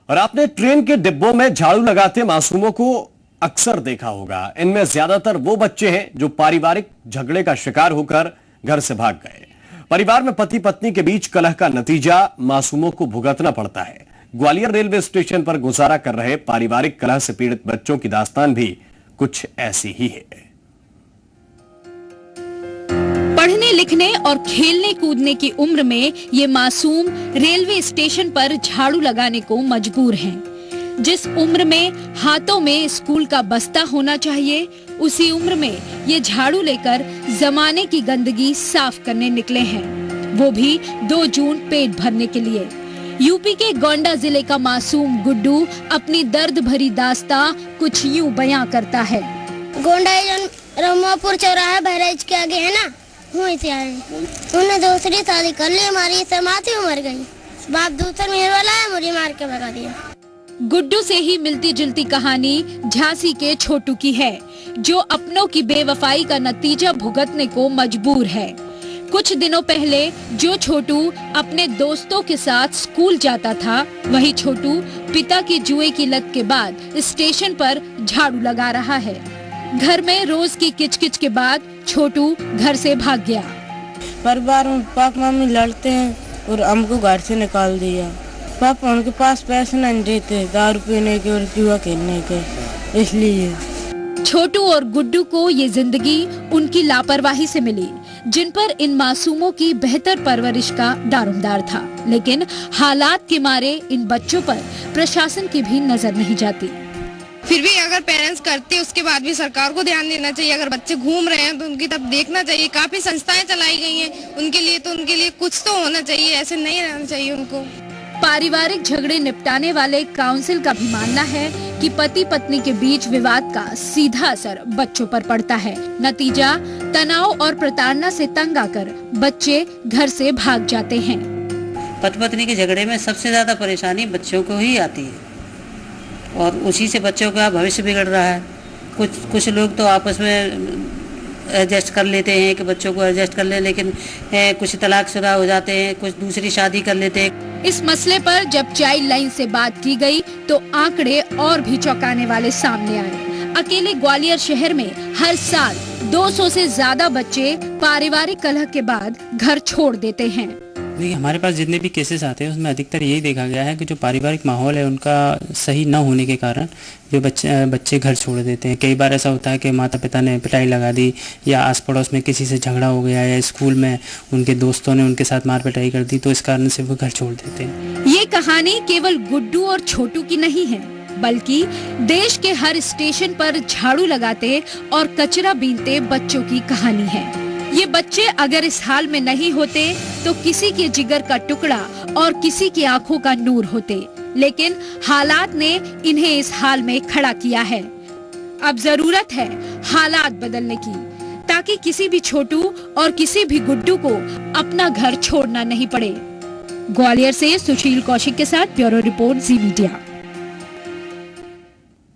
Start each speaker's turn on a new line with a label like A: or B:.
A: और आपने ट्रेन के डिब्बों में झाड़ू लगाते मासूमों को अक्सर देखा होगा। इनमें ज्यादातर वो बच्चे हैं जो पारिवारिक झगड़े का शिकार होकर घर से भाग गए। परिवार में पति पत्नी के बीच कलह का नतीजा मासूमों को भुगतना पड़ता है। ग्वालियर रेलवे स्टेशन पर गुजारा कर रहे पारिवारिक कलह से पीड़ित बच्चों की दास्तान भी कुछ ऐसी ही है।
B: पढ़ने लिखने और खेलने कूदने की उम्र में ये मासूम रेलवे स्टेशन पर झाड़ू लगाने को मजबूर हैं। जिस उम्र में हाथों में स्कूल का बस्ता होना चाहिए, उसी उम्र में ये झाड़ू लेकर जमाने की गंदगी साफ करने निकले हैं, वो भी 2 जून पेट भरने के लिए। यूपी के गोंडा जिले का मासूम गुड्डू अपनी दर्द भरी दास्तां कुछ यूं बयां करता है।
C: गोंडा रमापुर चौराहा बहराइच के आगे है ना, वहीं से आए। उन्होंने दूसरी शादी कर ली, हमारी समाती मर गई। बाप दूसरा मेरे वाला है, मुझे मार के भगा दिया।
B: गुड्डू से ही मिलती जुलती कहानी झांसी के छोटू की है, जो अपनों की बेवफाई का नतीजा भुगतने को मजबूर है। कुछ दिनों पहले जो छोटू अपने दोस्तों के साथ स्कूल जाता था, वही छोटू पिता की जुए की लत के बाद स्टेशन पर झाड़ू लगा रहा है। घर में रोज की किचकिच के बाद छोटू घर से भाग गया।
D: परिवार में पापा मम्मी लड़ते हैं और हमको घर से निकाल दिया। पापा उनके पास पैसे नहीं देते दारू पीने के और जुआ खेलने के, इसलिए।
B: छोटू और गुड्डू को ये जिंदगी उनकी लापरवाही से मिली, जिन पर इन मासूमों की बेहतर परवरिश का दारोमदार था। लेकिन हालात के मारे इन बच्चों पर प्रशासन की भी नजर नहीं जाती।
E: फिर भी अगर पेरेंट्स करते, उसके बाद भी सरकार को ध्यान देना चाहिए। अगर बच्चे घूम रहे हैं तो उनकी तब देखना चाहिए। काफी संस्थाएं चलाई गई हैं उनके लिए, तो उनके लिए कुछ तो होना चाहिए, ऐसे नहीं रहना चाहिए उनको।
B: पारिवारिक झगड़े निपटाने वाले काउंसिल का भी मानना है कि पति पत्नी के बीच विवाद का सीधा असर बच्चों पर पड़ता है। नतीजा तनाव और प्रताड़ना से तंग आकर बच्चे घर से भाग जाते हैं।
F: पति पत्नी के झगड़े में सबसे ज्यादा परेशानी बच्चों को ही आती है और उसी से बच्चों का भविष्य बिगड़ रहा है। कुछ लोग तो आपस में एडजस्ट कर लेते हैं कि बच्चों को एडजस्ट कर ले, लेकिन कुछ तलाकशुदा हो जाते हैं, कुछ दूसरी शादी कर लेते हैं।
B: इस मसले पर जब चाइल्ड लाइन से बात की गई तो आंकड़े और भी चौंकाने वाले सामने आए। अकेले ग्वालियर शहर में हर साल 200 से ज्यादा बच्चे पारिवारिक कलह के बाद घर छोड़ देते हैं।
G: देखिए, हमारे पास जितने भी केसेस आते हैं उसमें अधिकतर यही देखा गया है कि जो पारिवारिक माहौल है उनका सही न होने के कारण जो बच्चे घर छोड़ देते हैं। कई बार ऐसा होता है कि माता पिता ने पिटाई लगा दी, या आस पड़ोस में किसी से झगड़ा हो गया, या स्कूल में उनके दोस्तों ने उनके साथ मार पिटाई कर दी, तो इस कारण से वो घर छोड़ देते हैं।
B: ये कहानी केवल गुड्डू और छोटू की नहीं है, बल्कि देश के हर स्टेशन पर झाड़ू लगाते और कचरा बीनते बच्चों की कहानी है। ये बच्चे अगर इस हाल में नहीं होते तो किसी के जिगर का टुकड़ा और किसी की आंखों का नूर होते, लेकिन हालात ने इन्हें इस हाल में खड़ा किया है। अब जरूरत है हालात बदलने की, ताकि किसी भी छोटू और किसी भी गुड्डू को अपना घर छोड़ना नहीं पड़े। ग्वालियर से सुशील कौशिक के साथ ब्यूरो रिपोर्ट, जी मीडिया।